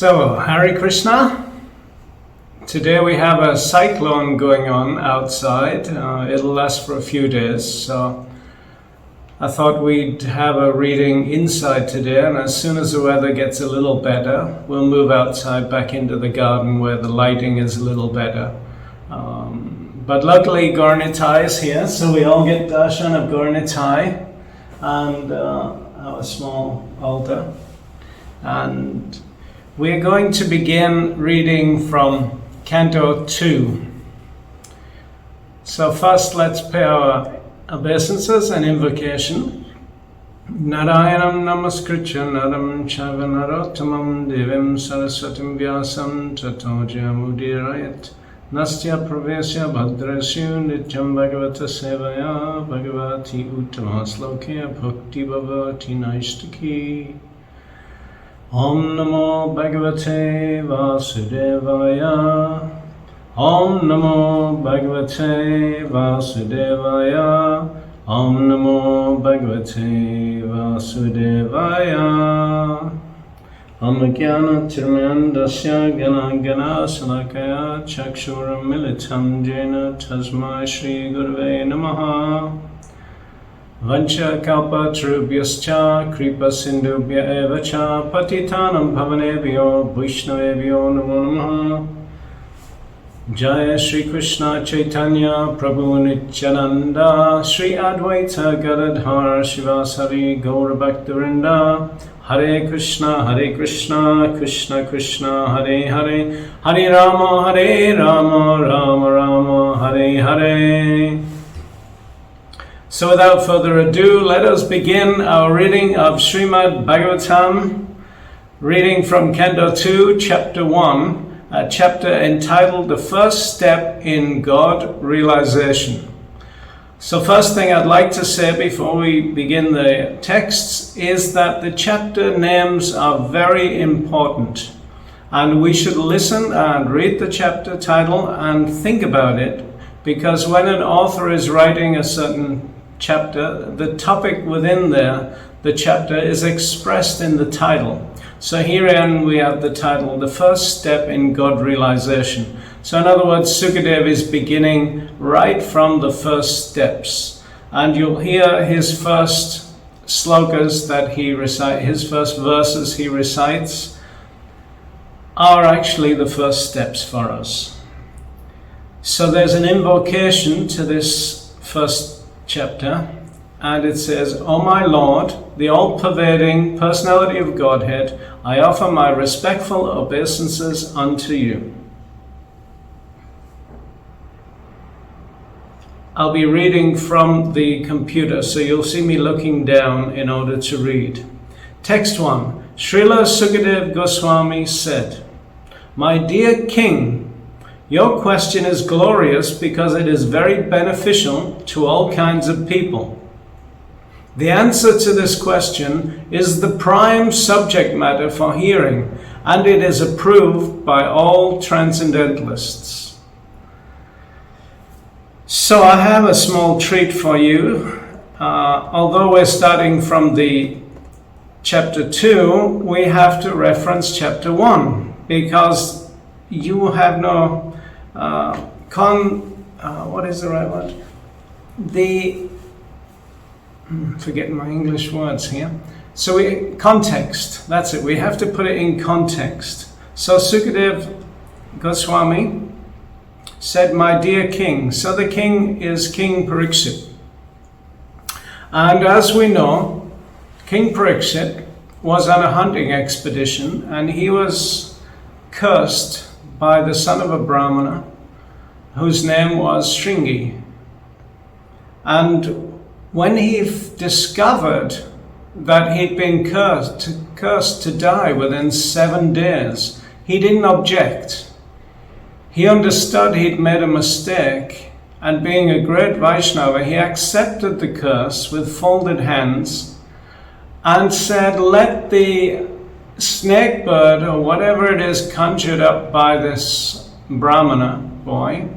So, Hare Krishna. Today we have a cyclone going on outside. It'll last for a few days, so I thought we'd have a reading inside today, and as soon as the weather gets a little better, we'll move outside back into the garden where the lighting is a little better. But luckily Gaurnitai is here, so we all get darshan of Gaurnitai and our small altar. And we're going to begin reading from Canto 2. So first let's pay our obeisances and invocation. Narayanam namaskritya naram chaiva narottamam devim saraswatim vyasam tato jayamudirayat nastya pravesya bhadrasya nityam bhagavata sevaya bhagavati uttama slokya bhakti bhavati naishtaki. Om Namo Bhagavate Vasudevaya. Om Namo Bhagavate Vasudevaya. Om Namo Bhagavate Vasudevaya. Om Jnana Tirmayandasya Gana Gana Salakaya Chakshuram Militam Jena Tasmai Shri Gurave Namaha. Vancha kalpa trubhyascha kripa sindhubhya eva cha patitanam bhavanebhyo vaishnavebhyo namo namaha. Jaya Shri Krishna Chaitanya Prabhu Nityananda Shri Advaita Gadadhar Shivasari Gaura Bhaktivinoda Hare Krishna Krishna Krishna Hare Hare Hare Rama Rama Rama Hare Hare. So without further ado, let us begin our reading of Srimad Bhagavatam, reading from Canto 2, Chapter 1, a chapter entitled The First Step in God Realization. So first thing I'd like to say before we begin the texts is that the chapter names are very important, and we should listen and read the chapter title and think about it, because when an author is writing a certain chapter, the topic within there, the chapter, is expressed in the title. So herein we have the title, The First Step in God Realization. So in other words, Sukadeva is beginning right from the first steps. And you'll hear his first slokas that he recites, his first verses he recites, are actually the first steps for us. So there's an invocation to this first chapter, and it says, O my Lord, the all-pervading personality of Godhead, I offer my respectful obeisances unto you. I'll be reading from the computer, so you'll see me looking down in order to read. Text 1. Srila Sukadeva Goswami said, My dear King, your question is glorious because it is very beneficial to all kinds of people. The answer to this question is the prime subject matter for hearing, and it is approved by all transcendentalists. So I have a small treat for you. Although we're starting from the chapter 2, we have to reference chapter 1, because you have no what is the right word? Forgetting my English words here. So context, that's it. We have to put it in context. So Sukadeva Goswami said, My dear king. So the king is King Pariksit. And as we know, King Pariksit was on a hunting expedition, and he was cursed by the son of a Brahmana whose name was Shringi. And when he discovered that he'd been cursed to die within 7 days, he didn't object. He understood he'd made a mistake, and being a great Vaishnava, he accepted the curse with folded hands and said, let the snake bird or whatever it is conjured up by this Brahmana boy,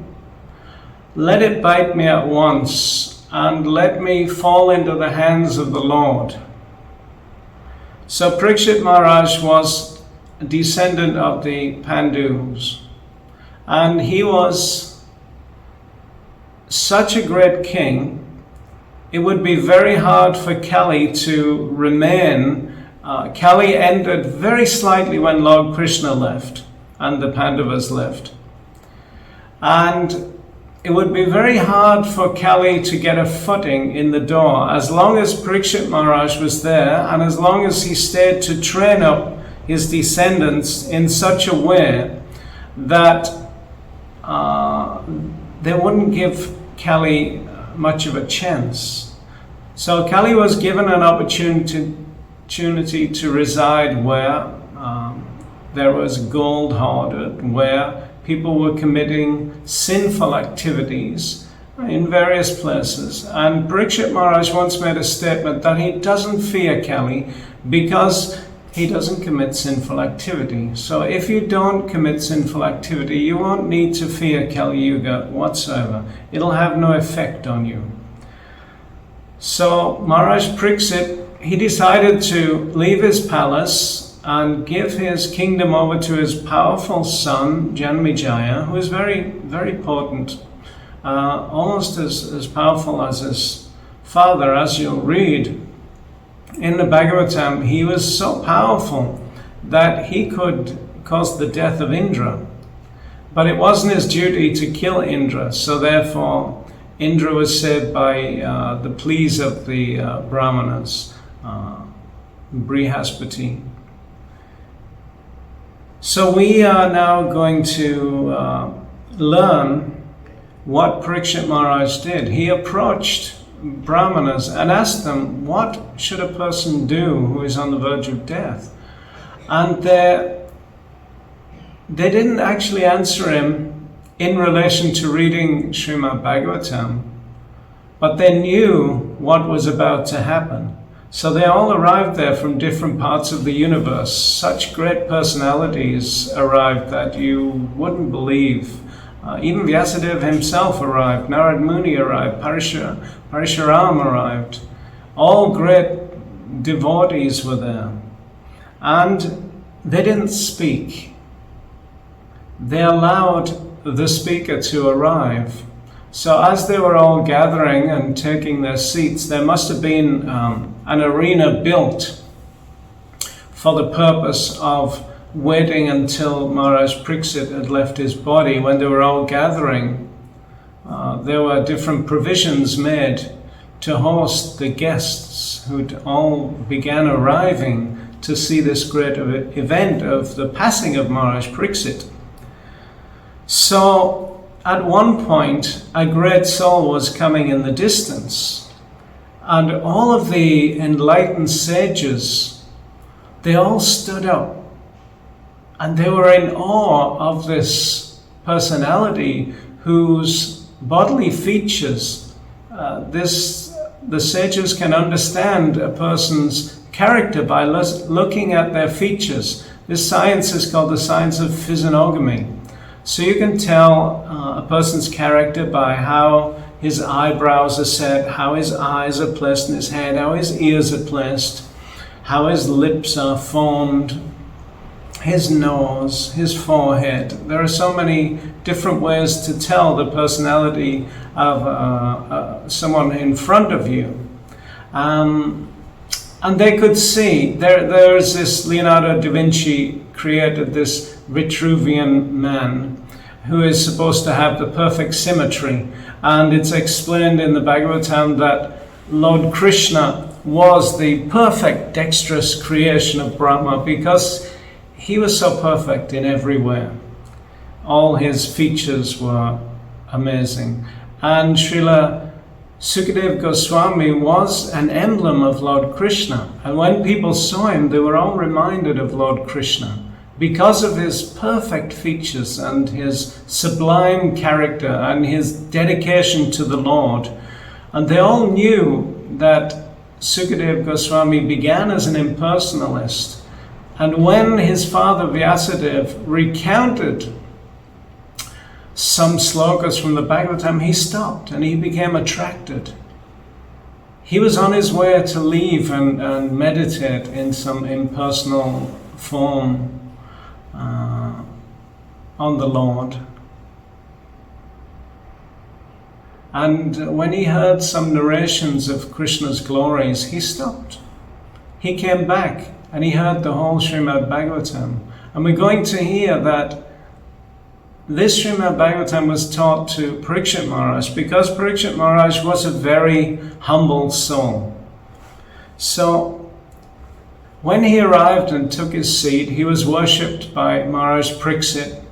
let it bite me at once and let me fall into the hands of the Lord. So Parikshit Maharaj was a descendant of the Pandus, and he was such a great king, it would be very hard for Kali to remain. Kali ended very slightly when Lord Krishna left and the Pandavas left. And it would be very hard for Kali to get a footing in the door as long as Parikshit Maharaj was there, and as long as he stayed to train up his descendants in such a way that they wouldn't give Kali much of a chance. So Kali was given an opportunity to reside where there was gold hoarded, where people were committing sinful activities in various places. And Parikshit Maharaj once made a statement that he doesn't fear Kali because he doesn't commit sinful activity. So if you don't commit sinful activity, you won't need to fear Kali Yuga whatsoever. It'll have no effect on you. So Maharaj Parikshit, he decided to leave his palace and give his kingdom over to his powerful son, Janmejaya, who is very, very potent, almost as powerful as his father. As you'll read in the Bhagavatam, he was so powerful that he could cause the death of Indra. But it wasn't his duty to kill Indra, so therefore Indra was saved by the pleas of the Brahmanas, Brihaspati. So we are now going to learn what Parikshit Maharaj did. He approached Brahmanas and asked them, what should a person do who is on the verge of death? And they didn't actually answer him in relation to reading Srimad Bhagavatam, but they knew what was about to happen. So they all arrived there from different parts of the universe. Such great personalities arrived that you wouldn't believe. Even Vyasadeva himself arrived, Narad Muni arrived, Parishuram arrived. All great devotees were there. And they didn't speak. They allowed the speaker to arrive. So as they were all gathering and taking their seats, there must have been an arena built for the purpose of waiting until Maharaj Parikshit had left his body. When they were all gathering, there were different provisions made to host the guests who all began arriving to see this great event of the passing of Maharaj Parikshit. So at one point, a great soul was coming in the distance, and all of the enlightened sages, they all stood up, and they were in awe of this personality whose bodily features, the sages can understand a person's character by looking at their features. This science is called the science of physiognomy. So you can tell a person's character by how his eyebrows are set, how his eyes are placed in his head, how his ears are placed, how his lips are formed, his nose, his forehead. There are so many different ways to tell the personality of someone in front of you. And they could see, there's this Leonardo da Vinci created this Vitruvian man who is supposed to have the perfect symmetry. And it's explained in the Bhagavatam that Lord Krishna was the perfect dexterous creation of Brahma because he was so perfect in every way. All his features were amazing. And Srila Sukadeva Goswami was an emblem of Lord Krishna. And when people saw him, they were all reminded of Lord Krishna because of his perfect features and his sublime character and his dedication to the Lord. And they all knew that Sukadeva Goswami began as an impersonalist. And when his father Vyasadeva recounted some slokas from the Bhagavatam, he stopped and he became attracted. He was on his way to leave and meditate in some impersonal form. on the Lord. And when he heard some narrations of Krishna's glories, he stopped. He came back and he heard the whole Srimad Bhagavatam. And we're going to hear that this Srimad Bhagavatam was taught to Parikshit Maharaj because Parikshit Maharaj was a very humble soul. So when he arrived and took his seat, he was worshipped by Maharaj Parikshit.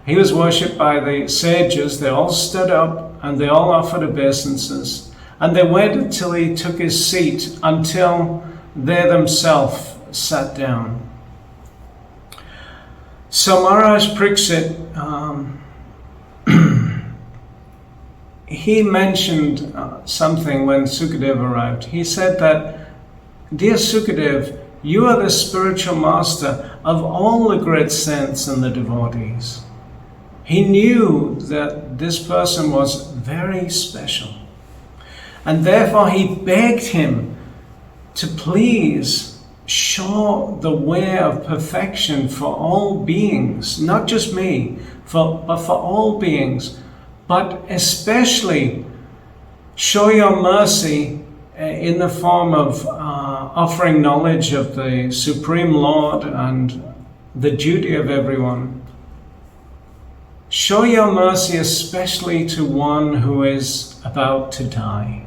He was worshipped by the sages. They all stood up and they all offered obeisances. And they waited till he took his seat until they themselves sat down. So Maharaj Parikshit, he mentioned something when Sukadev arrived. He said that, "Dear Sukadev, you are the spiritual master of all the great saints and the devotees." He knew that this person was very special. And therefore he begged him to please show the way of perfection for all beings, not just me, but for all beings. But especially show your mercy in the form of offering knowledge of the Supreme Lord and the duty of everyone. Show your mercy especially to one who is about to die.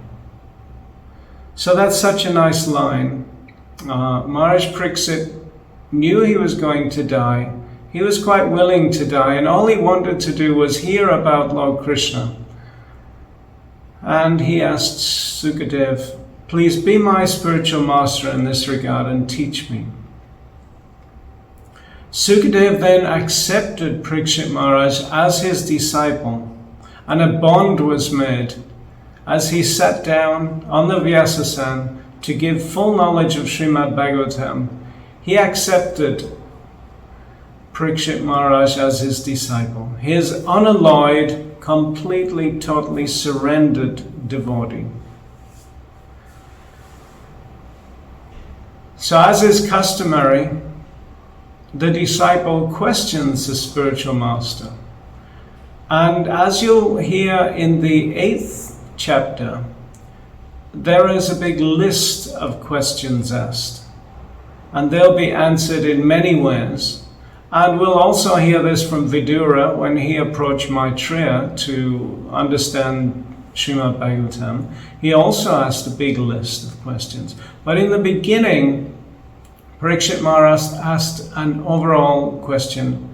So that's such a nice line. Maharaj Parikshit knew he was going to die. He was quite willing to die, and all he wanted to do was hear about Lord Krishna. And he asked Sukadev, "Please be my spiritual master in this regard and teach me." Sukadev then accepted Parikshit Maharaj as his disciple, and a bond was made as he sat down on the Vyasasan to give full knowledge of Srimad Bhagavatam. He accepted Parikshit Maharaj as his disciple, his unalloyed, completely, totally surrendered devotee. So as is customary, the disciple questions the spiritual master. And as you'll hear in the 8th chapter, there is a big list of questions asked. And they'll be answered in many ways. And we'll also hear this from Vidura when he approached Maitreya to understand Srimad Bhagavatam. He also asked a big list of questions. But in the beginning, Parikshit Maharaj asked an overall question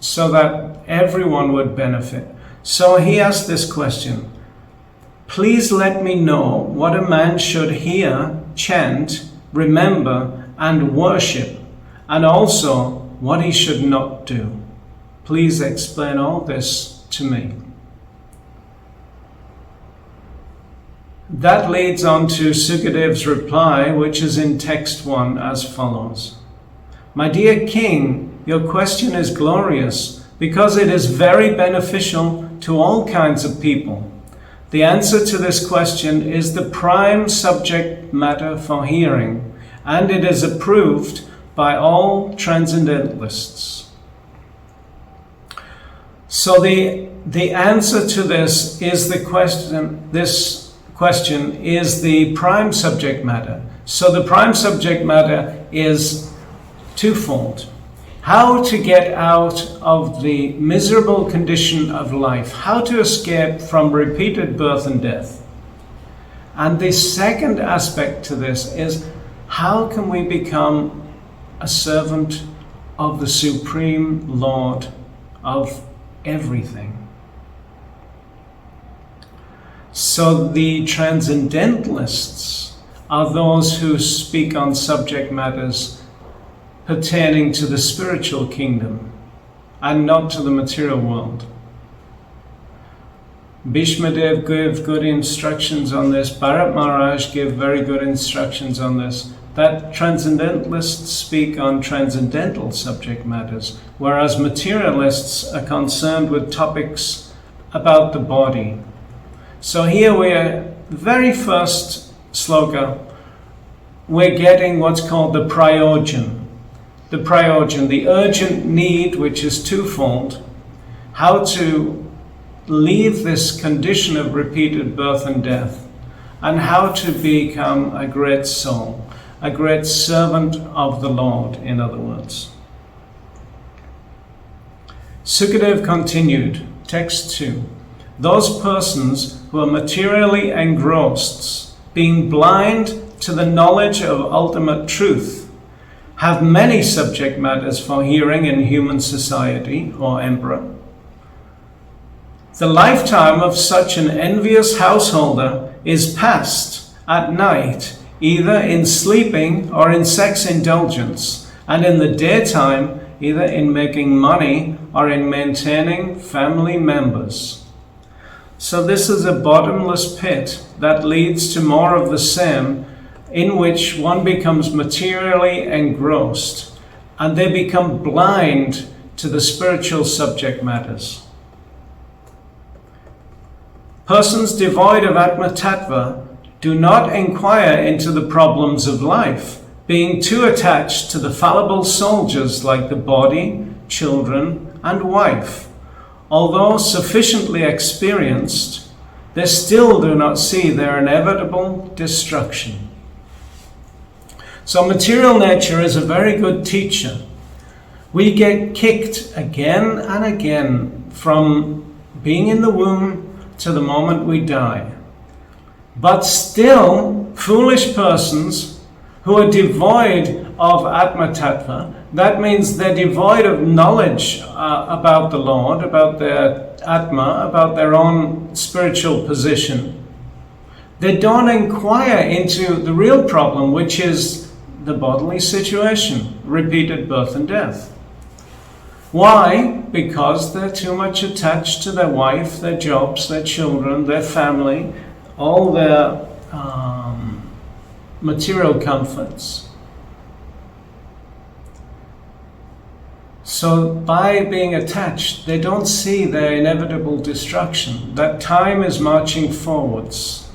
so that everyone would benefit. So he asked this question: "Please let me know what a man should hear, chant, remember, and worship, and also what he should not do. Please explain all this to me." That leads on to Sukadev's reply, which is in text 1 as follows. "My dear king, your question is glorious because it is very beneficial to all kinds of people. The answer to this question is the prime subject matter for hearing, and it is approved by all transcendentalists." So the answer to this is the question, this question is the prime subject matter. So the prime subject matter is twofold. How to get out of the miserable condition of life, how to escape from repeated birth and death. And the second aspect to this is how can we become a servant of the Supreme Lord of everything. So the transcendentalists are those who speak on subject matters pertaining to the spiritual kingdom and not to the material world. Bhishmadev gave good instructions on this. Bharat Maharaj gave very good instructions on this, that transcendentalists speak on transcendental subject matters, whereas materialists are concerned with topics about the body. So here we're, very first sloka, we're getting what's called the prayojan. the prayojan, the urgent need, which is twofold, how to leave this condition of repeated birth and death, and how to become a great soul, a great servant of the Lord, in other words. Sukadev continued, text 2. Those persons who are materially engrossed, being blind to the knowledge of ultimate truth, have many subject matters for hearing in human society or emperor. The lifetime of such an envious householder is passed at night, either in sleeping or in sex indulgence, and in the daytime, either in making money or in maintaining family members. So this is a bottomless pit that leads to more of the same, in which one becomes materially engrossed and they become blind to the spiritual subject matters. Persons devoid of Atma Tattva do not inquire into the problems of life, being too attached to the fallible soldiers like the body, children, and wife. Although sufficiently experienced, they still do not see their inevitable destruction. So material nature is a very good teacher. We get kicked again and again from being in the womb to the moment we die. But still, foolish persons who are devoid of Atma Tattva, that means they're devoid of knowledge about the Lord, about their Atma, about their own spiritual position. They don't inquire into the real problem, which is the bodily situation, repeated birth and death. Why? Because they're too much attached to their wife, their jobs, their children, their family, all their material comforts. So by being attached, they don't see their inevitable destruction. That time is marching forwards.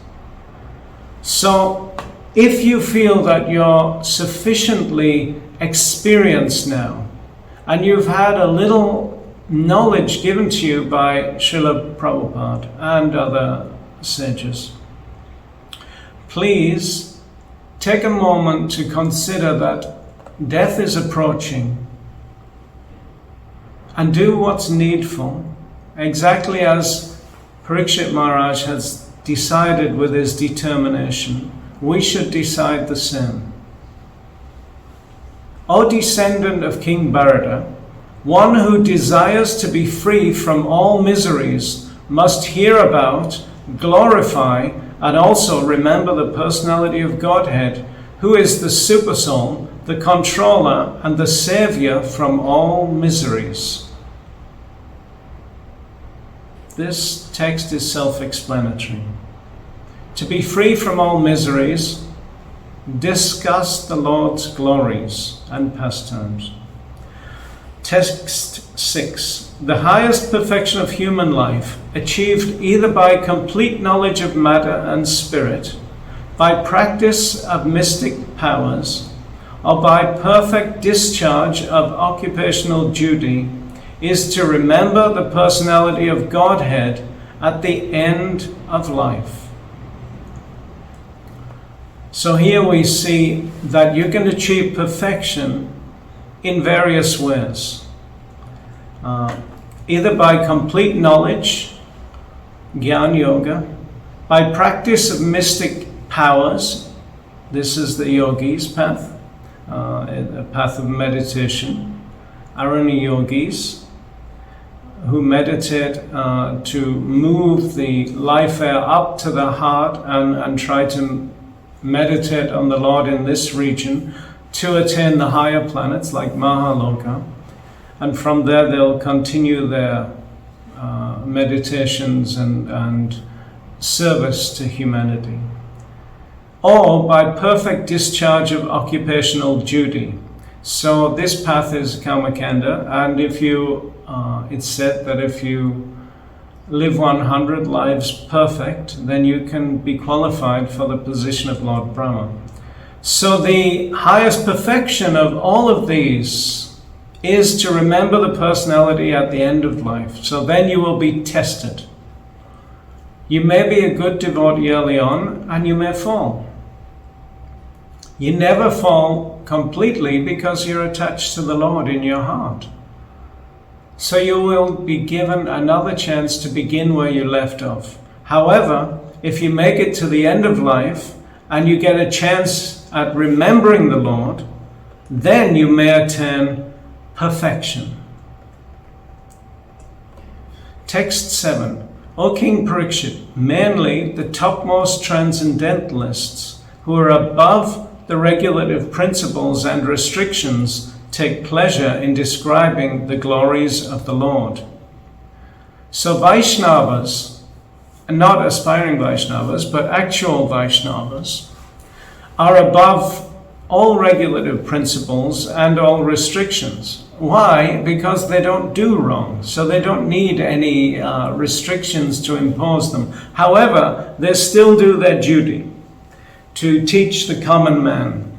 So if you feel that you're sufficiently experienced now, and you've had a little knowledge given to you by Srila Prabhupada and other sages, please take a moment to consider that death is approaching and do what's needful, exactly as Parikshit Maharaj has decided with his determination. We should decide the same. O descendant of King Bharata, one who desires to be free from all miseries must hear about, glorify, and also remember the personality of Godhead, who is the Supersoul, the controller, and the savior from all miseries. This text is self-explanatory. To be free from all miseries, discuss the Lord's glories and pastimes. Text 6. The highest perfection of human life, achieved either by complete knowledge of matter and spirit, by practice of mystic powers, or by perfect discharge of occupational duty, is to remember the personality of Godhead at the end of life. So here we see that you can achieve perfection in various ways. Either by complete knowledge, Gyan Yoga, by practice of mystic powers, this is the yogi's path, a path of meditation, Arani yogis, who meditate to move the life air up to the heart and try to meditate on the Lord in this region to attain the higher planets like Mahaloka, and from there they'll continue their meditations and service to humanity. Or by perfect discharge of occupational duty. So this path is Karmakanda, and if you, it's said that if you live 100 lives perfect, then you can be qualified for the position of Lord Brahma. So the highest perfection of all of these is to remember the personality at the end of life. So then you will be tested. You may be a good devotee early on, and you may fall. You never fall completely because you're attached to the Lord in your heart. So you will be given another chance to begin where you left off. However, if you make it to the end of life and you get a chance at remembering the Lord, then you may attain perfection. Text 7. O King Parikshit, mainly the topmost transcendentalists who are above the regulative principles and restrictions take pleasure in describing the glories of the Lord. So Vaishnavas, not aspiring Vaishnavas, but actual Vaishnavas, are above all regulative principles and all restrictions. Why? Because they don't do wrong, so they don't need any restrictions to impose them. However, they still do their duty to teach the common man.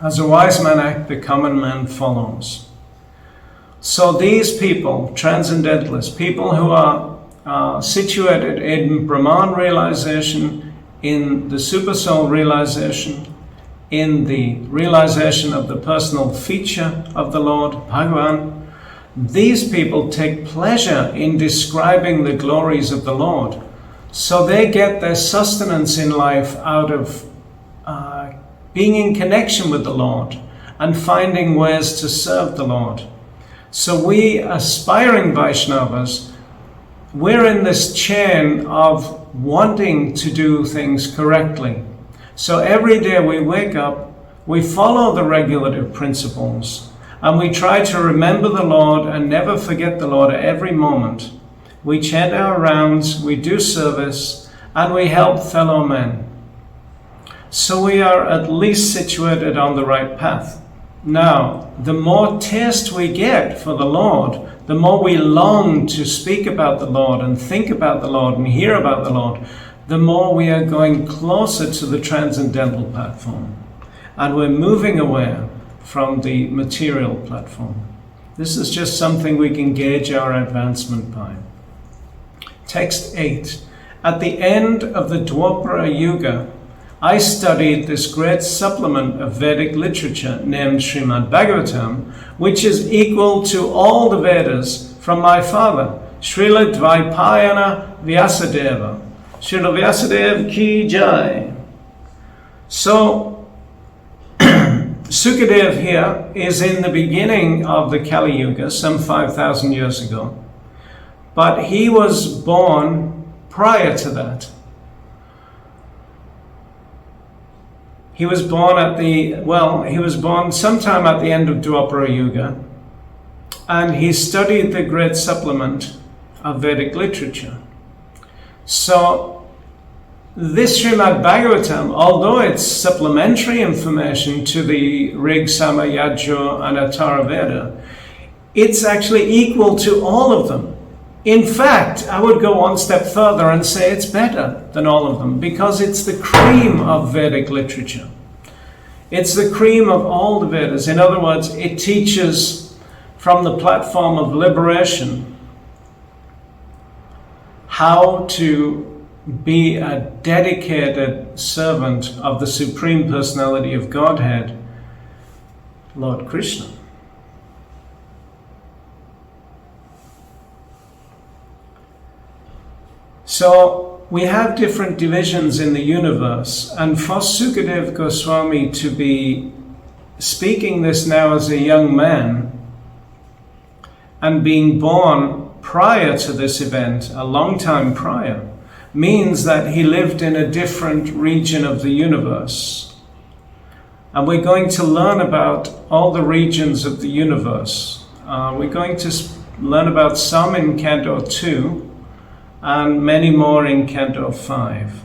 As a wise man acts, the common man follows. So these people, transcendentalists, people who are situated in Brahman realization, in the Supersoul realization, in the realization of the personal feature of the Lord, Bhagavan, these people take pleasure in describing the glories of the Lord. So they get their sustenance in life out of being in connection with the Lord and finding ways to serve the Lord. So we aspiring Vaishnavas, we're in this chain of wanting to do things correctly. So every day we wake up, we follow the regulative principles, and we try to remember the Lord and never forget the Lord at every moment. We chant our rounds, we do service, and we help fellow men. So we are at least situated on the right path. Now, the more taste we get for the Lord, the more we long to speak about the Lord and think about the Lord and hear about the Lord, the more we are going closer to the transcendental platform. And we're moving away from the material platform. This is just something we can gauge our advancement by. Text 8. At the end of the Dwapara Yuga, I studied this great supplement of Vedic literature named Srimad Bhagavatam, which is equal to all the Vedas from my father, Srila Dvaipayana Vyasadeva. Srila Vyasadeva ki jai. So, Sukadev here is in the beginning of the Kali Yuga, some 5,000 years ago. But he was born prior to that. He was born sometime at the end of Dwapara Yuga, and he studied the great supplement of Vedic literature. So this Srimad Bhagavatam, although it's supplementary information to the Rig, Sama, Yajur, and Atara Veda, it's actually equal to all of them. In fact, I would go one step further and say it's better than all of them because it's the cream of Vedic literature. It's the cream of all the Vedas. In other words, it teaches from the platform of liberation how to be a dedicated servant of the Supreme Personality of Godhead, Lord Krishna. So we have different divisions in the universe, and for Sukadev Goswami to be speaking this now as a young man and being born prior to this event, a long time prior, means that he lived in a different region of the universe. And we're going to learn about all the regions of the universe. We're going to learn about some in Canto 2, and many more in Canto 5.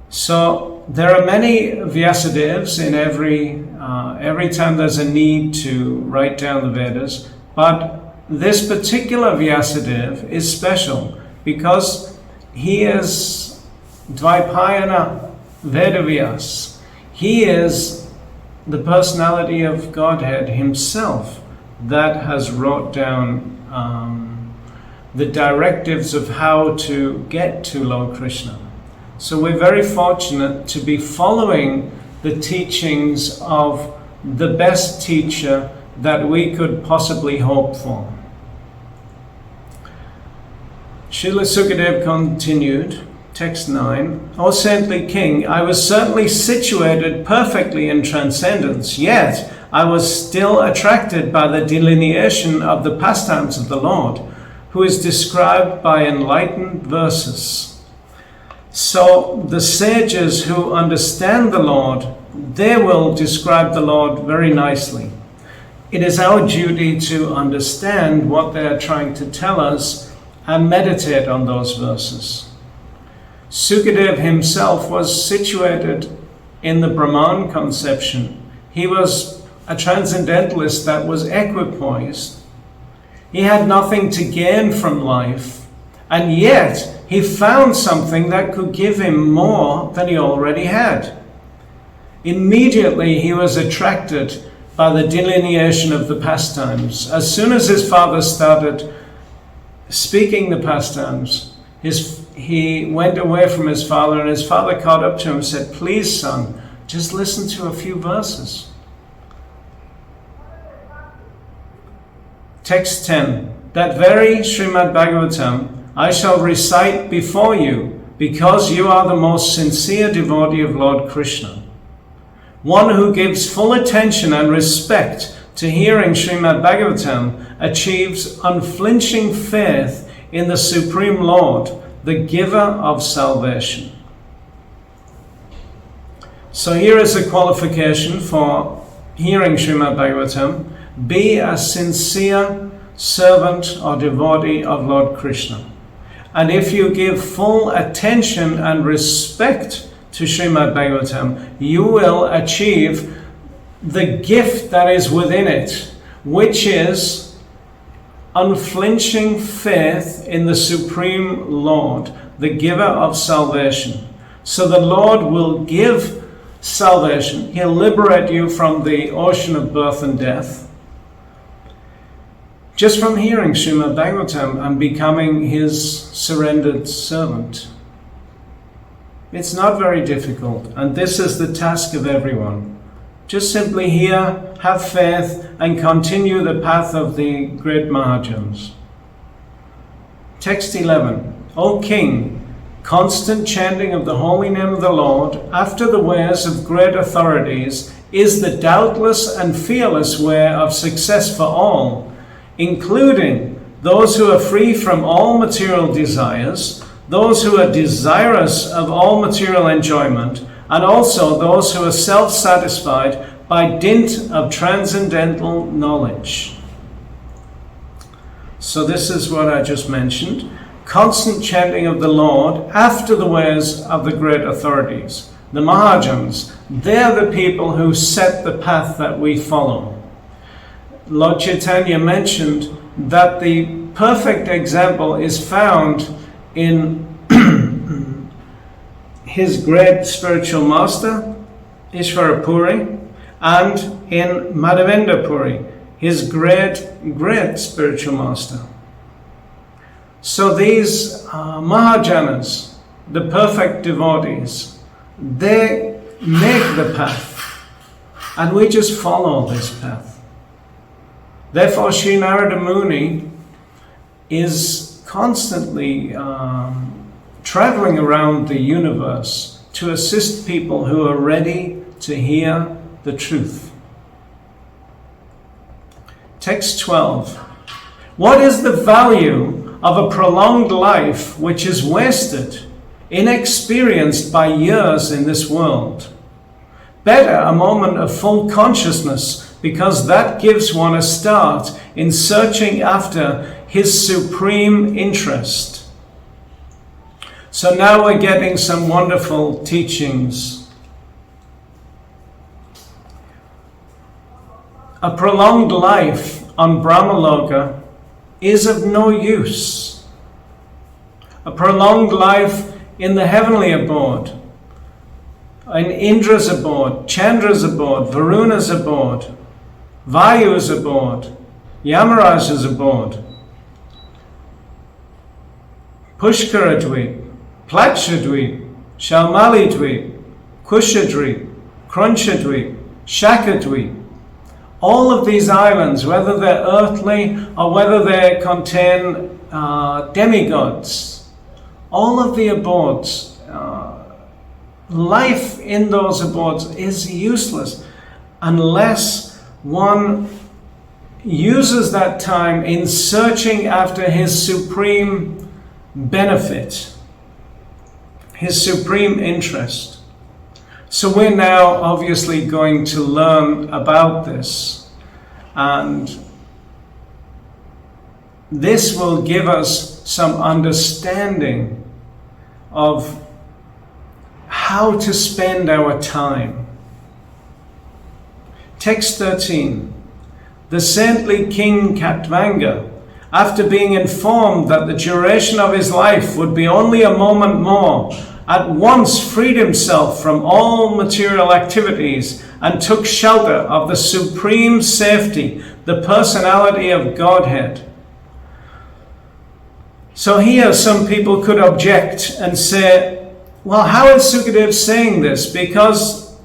So there are many Vyasadevas in every time there's a need to write down the Vedas, but this particular Vyasadeva is special because he is Dvaipayana Vedavyas. He is the personality of Godhead himself that has wrote down the directives of how to get to Lord Krishna. So we're very fortunate to be following the teachings of the best teacher that we could possibly hope for. Srila Sukadev continued, text 9, O saintly king, I was certainly situated perfectly in transcendence, yet I was still attracted by the delineation of the pastimes of the Lord, who is described by enlightened verses. So the sages who understand the Lord, they will describe the Lord very nicely. It is our duty to understand what they are trying to tell us and meditate on those verses. Sukadev himself was situated in the Brahman conception. He was a transcendentalist that was equipoised. He had nothing to gain from life, and yet he found something that could give him more than he already had. Immediately he was attracted by the delineation of the pastimes. As soon as his father started speaking the pastimes, he went away from his father, and his father caught up to him and said, please son, just listen to a few verses. Text 10. That very Srimad Bhagavatam I shall recite before you, because you are the most sincere devotee of Lord Krishna. One who gives full attention and respect to hearing Srimad Bhagavatam achieves unflinching faith in the Supreme Lord, the giver of salvation. So here is a qualification for hearing Srimad Bhagavatam. Be a sincere servant or devotee of Lord Krishna. And if you give full attention and respect to Srimad Bhagavatam, you will achieve the gift that is within it, which is unflinching faith in the Supreme Lord, the giver of salvation. So the Lord will give salvation. He'll liberate you from the ocean of birth and death, just from hearing Srimad Bhagavatam and becoming his surrendered servant. It's not very difficult, and this is the task of everyone. Just simply hear, have faith, and continue the path of the great Mahajans. Text 11. O King, constant chanting of the holy name of the Lord after the ways of great authorities is the doubtless and fearless way of success for all, including those who are free from all material desires, those who are desirous of all material enjoyment, and also those who are self-satisfied by dint of transcendental knowledge. So this is what I just mentioned. Constant chanting of the Lord after the ways of the great authorities. The Mahajans, they're the people who set the path that we follow. Lord Chaitanya mentioned that the perfect example is found in his great spiritual master, Ishvara Puri, and in Madhavendra Puri, his great spiritual master. So these Mahajanas, the perfect devotees, they make the path, and we just follow this path. Therefore, Sri Narada Muni is constantly traveling around the universe to assist people who are ready to hear the truth. Text 12. What is the value of a prolonged life which is wasted, inexperienced by years in this world? Better a moment of full consciousness, because that gives one a start in searching after his supreme interest. So now we're getting some wonderful teachings. A prolonged life on Brahmaloka is of no use. A prolonged life in the heavenly abode And Indra's aboard, Chandra's aboard, Varuna's aboard, Vayu's aboard, Yamaraj is aboard, Pushkara Dweep, Plaksha Dweep, Shalmali Dweep, Kusha Dweep, Kruncha Dweep, Shaka Dweep. All of these islands, whether they're earthly or whether they contain demigods, all of the abodes, life in those abodes is useless unless one uses that time in searching after his supreme benefit, his supreme interest. So we're now obviously going to learn about this, and this will give us some understanding of how to spend our time. Text 13. The saintly King Katvanga, after being informed that the duration of his life would be only a moment more, at once freed himself from all material activities and took shelter of the supreme safety, the personality of Godhead. So here some people could object and say, well, how is Sukadev saying this? Because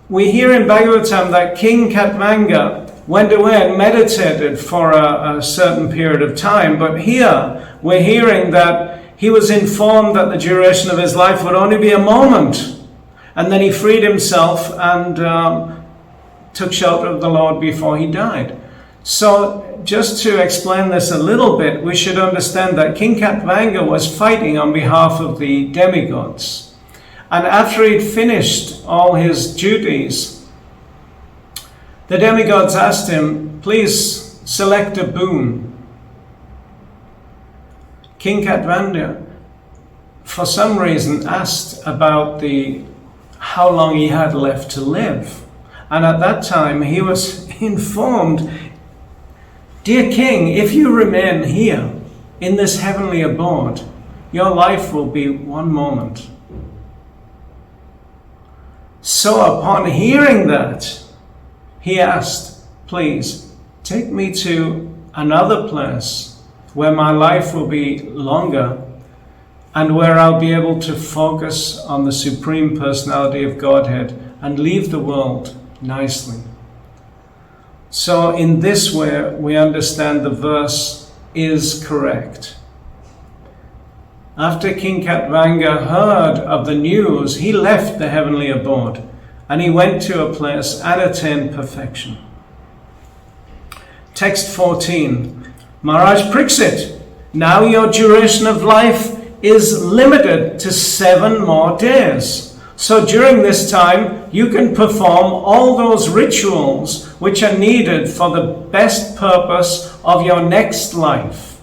we hear in Bhagavatam that King Katvanga went away and meditated for a certain period of time, but here we're hearing that he was informed that the duration of his life would only be a moment, and then he freed himself and took shelter of the Lord before he died. So just to explain this a little bit, we should understand that King Katvanga was fighting on behalf of the demigods. And after he'd finished all his duties, the demigods asked him, please select a boon. King Katvanga, for some reason, asked about how long he had left to live. And at that time, he was informed, dear king, if you remain here in this heavenly abode, your life will be one moment. So upon hearing that, he asked, please take me to another place where my life will be longer and where I'll be able to focus on the Supreme Personality of Godhead and leave the world nicely. So in this way, we understand the verse is correct. After King Katvanga heard of the news, he left the heavenly abode and he went to a place and attained perfection. Text 14. Maharaj Parikshit, now your duration of life is limited to 7 more days. So during this time, you can perform all those rituals which are needed for the best purpose of your next life.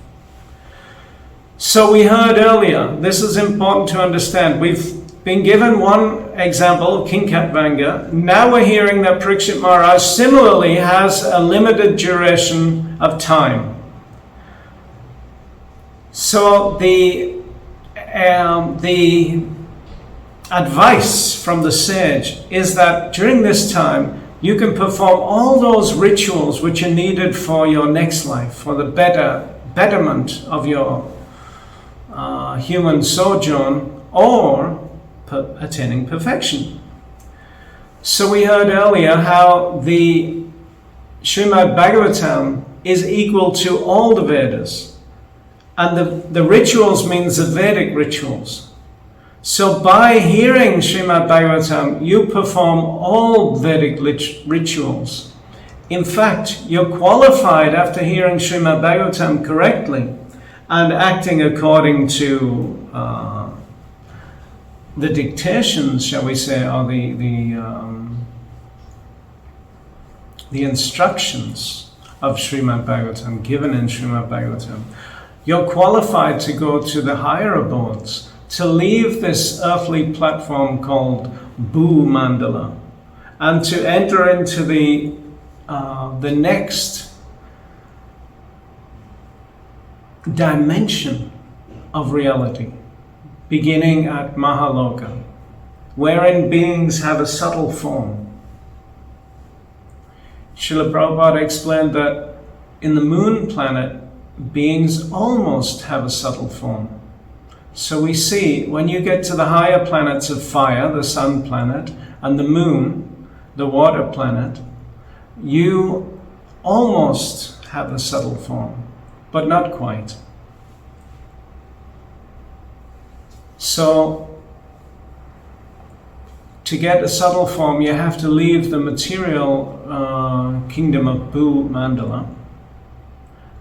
So we heard earlier, this is important to understand. We've been given one example of King Katvanga. Now we're hearing that Parikshit Maharaj similarly has a limited duration of time. So the advice from the sage is that during this time you can perform all those rituals which are needed for your next life, for the betterment of your human sojourn or attaining perfection. So we heard earlier how the Srimad Bhagavatam is equal to all the Vedas, and the rituals means the Vedic rituals. So by hearing Srimad Bhagavatam, you perform all Vedic rituals. In fact, you're qualified after hearing Srimad Bhagavatam correctly and acting according to the dictations, shall we say, or the instructions of Srimad Bhagavatam, given in Srimad Bhagavatam. You're qualified to go to the higher abodes, to leave this earthly platform called Bhu Mandala, and to enter into the next dimension of reality, beginning at Mahaloka, wherein beings have a subtle form. Srila Prabhupada explained that in the moon planet, beings almost have a subtle form. So we see, when you get to the higher planets of fire, the sun planet, and the moon, the water planet, you almost have a subtle form, but not quite. So, to get a subtle form, you have to leave the material kingdom of Bhu-Mandala,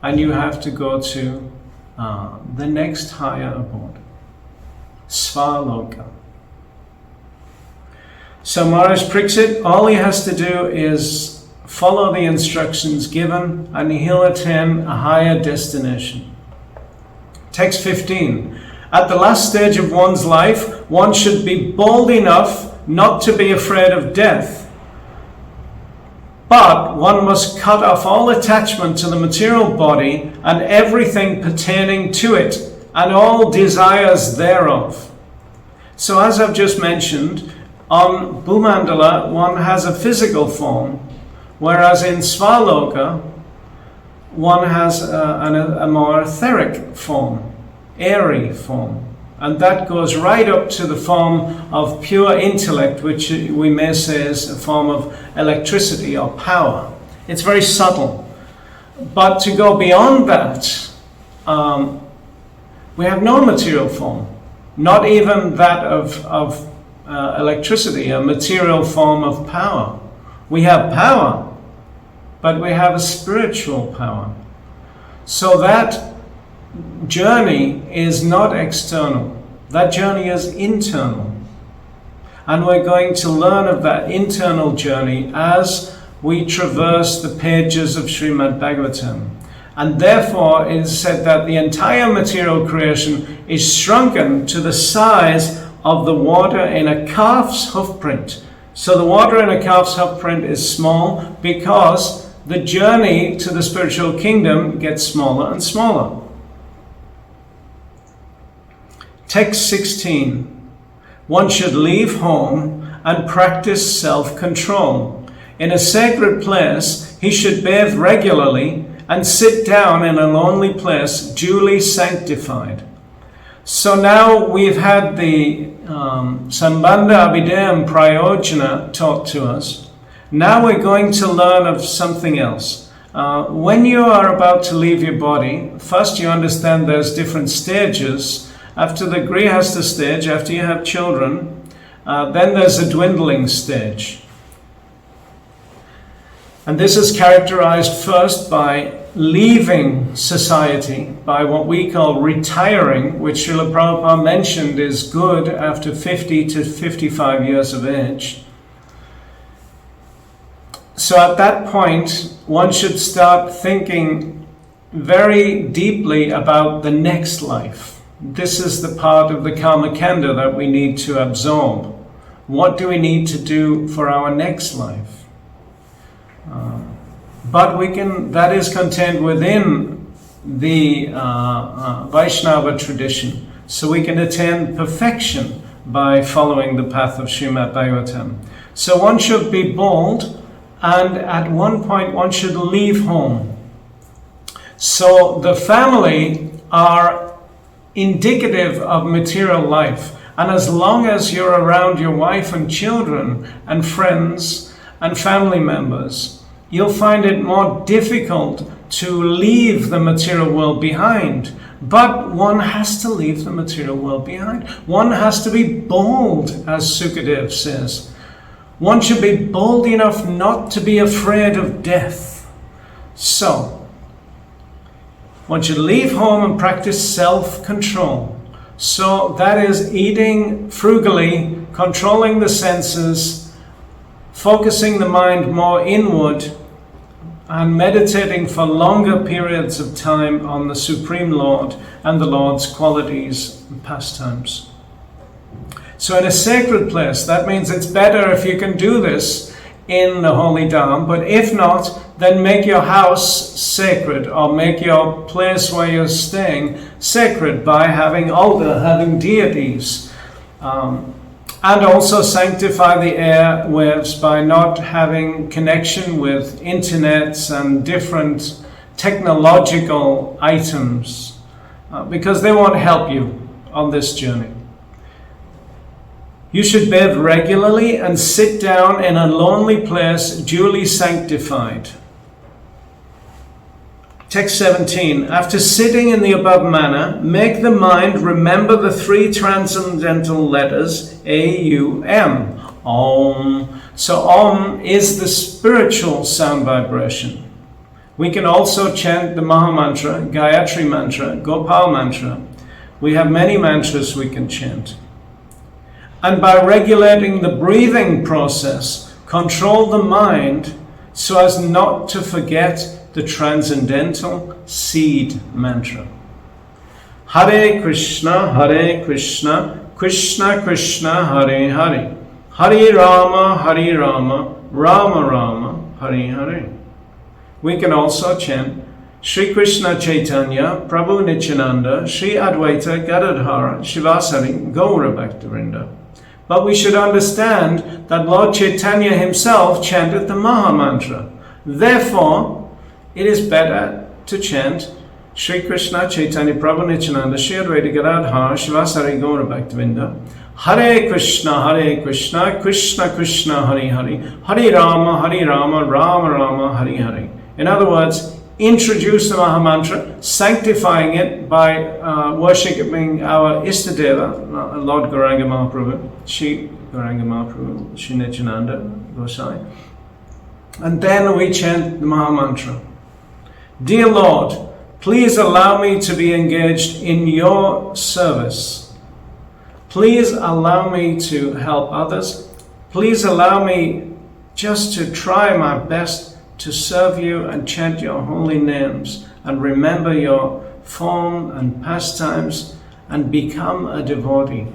and you have to go to the next higher abode, Svaloka. So Maharaj Pariksit, all he has to do is follow the instructions given, and he'll attain a higher destination. Text 15. At the last stage of one's life, one should be bold enough not to be afraid of death. But one must cut off all attachment to the material body and everything pertaining to it, and all desires thereof. So as I've just mentioned, on Bhumandala one has a physical form, whereas in Svaloka one has a more etheric form, airy form. And that goes right up to the form of pure intellect, which we may say is a form of electricity or power. It's very subtle. But to go beyond that, we have no material form, not even that of electricity, a material form of power. We have power, but we have a spiritual power. So that journey is not external. That journey is internal. And we're going to learn of that internal journey as we traverse the pages of Srimad Bhagavatam. And therefore it is said that the entire material creation is shrunken to the size of the water in a calf's hoofprint. So the water in a calf's hoofprint is small because the journey to the spiritual kingdom gets smaller and smaller. Text 16. One should leave home and practice self-control. In a sacred place, he should bathe regularly and sit down in a lonely place duly sanctified. So now we've had the Sambandha Abhidhayam Prayojana taught to us. Now we're going to learn of something else. When you are about to leave your body, first you understand there's different stages. After the Grihastha stage, after you have children, then there's a dwindling stage. And this is characterized first by leaving society, by what we call retiring, which Srila Prabhupada mentioned is good after 50 to 55 years of age. So at that point, one should start thinking very deeply about the next life. This is the part of the Karma Kanda that we need to absorb. What do we need to do for our next life? But that is contained within the Vaishnava tradition. So we can attain perfection by following the path of Srimad Bhagavatam. So one should be bold, and at one point one should leave home. So the family are indicative of material life. And as long as you're around your wife and children and friends and family members, you'll find it more difficult to leave the material world behind. But one has to leave the material world behind. One has to be bold, as Sukadev says. One should be bold enough not to be afraid of death. So, one should leave home and practice self-control. So that is eating frugally, controlling the senses, focusing the mind more inward, and meditating for longer periods of time on the Supreme Lord and the Lord's qualities and pastimes. So in a sacred place, that means it's better if you can do this in the Holy Dham, but if not, then make your house sacred, or make your place where you're staying sacred by having altar, having deities. And also sanctify the airwaves by not having connection with internets and different technological items, because they won't help you on this journey. You should bathe regularly and sit down in a lonely place, duly sanctified. Text 17. After sitting in the above manner, make the mind remember the 3 transcendental letters A-U-M. Om. So Om is the spiritual sound vibration. We can also chant the Maha Mantra, Gayatri Mantra, Gopal Mantra. We have many mantras we can chant. And by regulating the breathing process, control the mind so as not to forget the transcendental seed mantra. Hare Krishna, Krishna Krishna, Hare Hare. Hare Rama, Rama Rama, Hare Hare. We can also chant Sri Krishna Chaitanya, Prabhu Nityananda, Sri Advaita Gadadhara, Shivasari, Gaura Bhaktivinoda. But we should understand that Lord Chaitanya himself chanted the Maha Mantra. Therefore, it is better to chant Sri Krishna Chaitanya Prabhu Nityananda Sri Advaita Gadadhara Shivasari Gaura Bhaktivinoda. Hare Krishna Krishna Krishna Hare Hare. Hare Rama Rama Rama Hare Hare. In other words, introduce the Maha Mantra, sanctifying it by worshipping our Istadeva, Lord Gauranga Mahaprabhu, Shri Gauranga Mahaprabhu, Shri Nityananda Gosai. And then we chant the Maha Mantra. Dear Lord, please allow me to be engaged in your service. Please allow me to help others. Please allow me just to try my best to serve you and chant your holy names and remember your form and pastimes and become a devotee.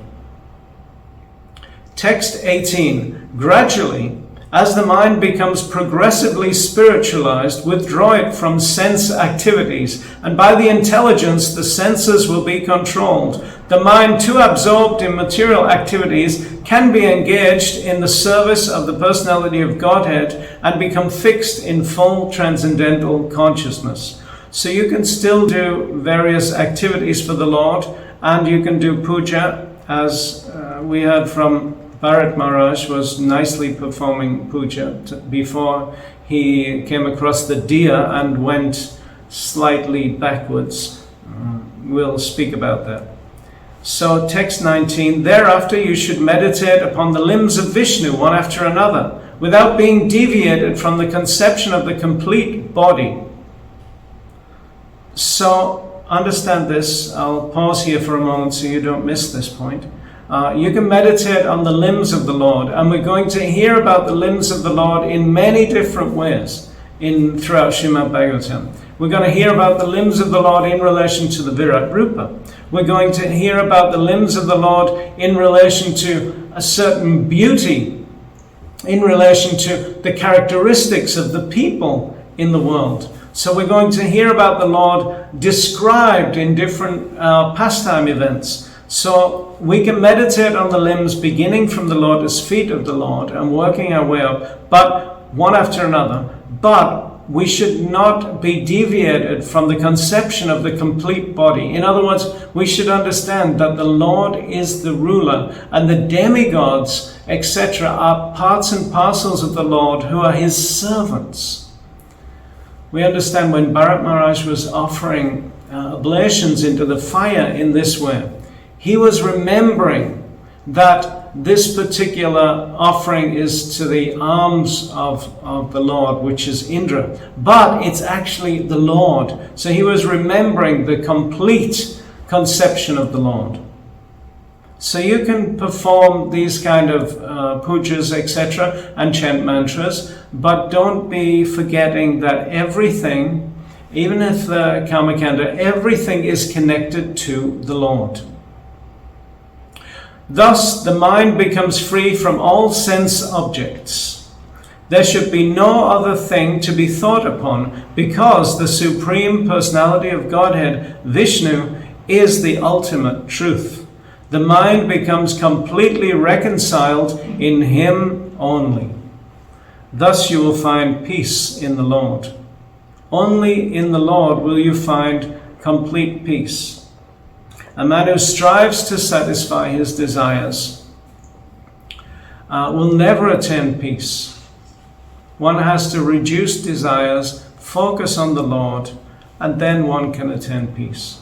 Text 18. Gradually, as the mind becomes progressively spiritualized, withdraw it from sense activities, and by the intelligence the senses will be controlled. The mind, too absorbed in material activities, can be engaged in the service of the personality of Godhead and become fixed in full transcendental consciousness. So you can still do various activities for the Lord, and you can do puja, as we heard from Bharat Maharaj was nicely performing puja before he came across the deer and went slightly backwards. We'll speak about that. So text 19, thereafter you should meditate upon the limbs of Vishnu one after another, without being deviated from the conception of the complete body. So understand this. I'll pause here for a moment so you don't miss this point. You can meditate on the limbs of the Lord, and we're going to hear about the limbs of the Lord in many different ways throughout Srimad Bhagavatam. We're going to hear about the limbs of the Lord in relation to the Virat Rupa. We're going to hear about the limbs of the Lord in relation to a certain beauty, in relation to the characteristics of the people in the world. So we're going to hear about the Lord described in different pastime events. So we can meditate on the limbs beginning from the lotus feet of the Lord and working our way up, but one after another. But we should not be deviated from the conception of the complete body. In other words, we should understand that the Lord is the ruler and the demigods, etc., are parts and parcels of the Lord who are his servants. We understand when Bharat Maharaj was offering oblations into the fire in this way, he was remembering that this particular offering is to the arms of the Lord, which is Indra, but it's actually the Lord. So he was remembering the complete conception of the Lord. So you can perform these kind of pujas, etc., and chant mantras, but don't be forgetting that everything, even if the Karmakanda, everything is connected to the Lord. Thus, the mind becomes free from all sense objects. There should be no other thing to be thought upon, because the Supreme Personality of Godhead, Vishnu, is the ultimate truth. The mind becomes completely reconciled in Him only. Thus you will find peace in the Lord. Only in the Lord will you find complete peace. A man who strives to satisfy his desires will never attain peace. One has to reduce desires, focus on the Lord, and then one can attain peace.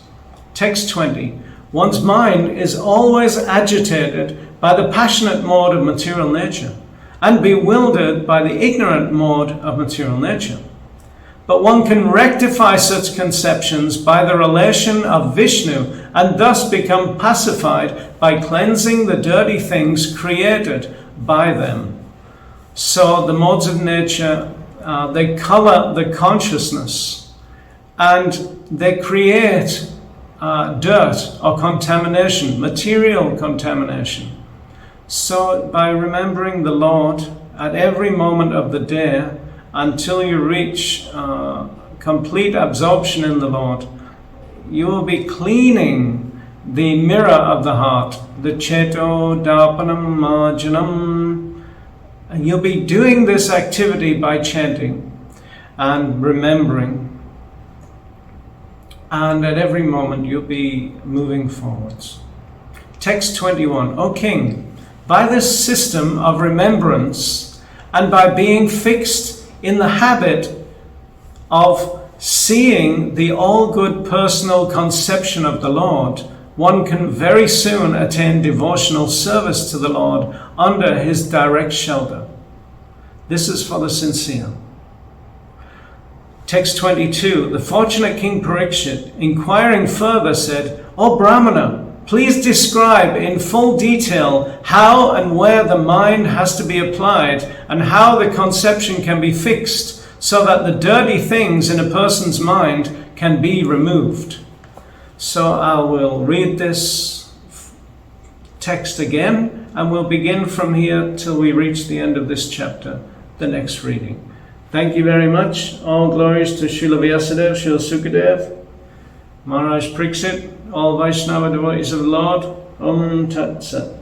Text 20. One's mind is always agitated by the passionate mode of material nature and bewildered by the ignorant mode of material nature. But one can rectify such conceptions by the relation of Vishnu and thus become pacified by cleansing the dirty things created by them. So the modes of nature, they color the consciousness and they create dirt or contamination, material contamination. So by remembering the Lord at every moment of the day until you reach complete absorption in the Lord, you will be cleaning the mirror of the heart, the Cheto Darpanam Marjanam. And you'll be doing this activity by chanting and remembering. And at every moment you'll be moving forwards. Text 21. O King, by this system of remembrance and by being fixed in the habit of seeing the all-good personal conception of the Lord, one can very soon attain devotional service to the Lord under His direct shelter. This is for the sincere. Text 22. The fortunate King Parikshit, inquiring further, said, O Brahmana, please describe in full detail how and where the mind has to be applied and how the conception can be fixed so that the dirty things in a person's mind can be removed. So I will read this text again and we'll begin from here till we reach the end of this chapter, the next reading. Thank you very much. All glories to Srila Vyasadeva, Srila Sukadev, Maharaj Parikshit, all Vaishnava devotees of the Lord. Om Tat Sat.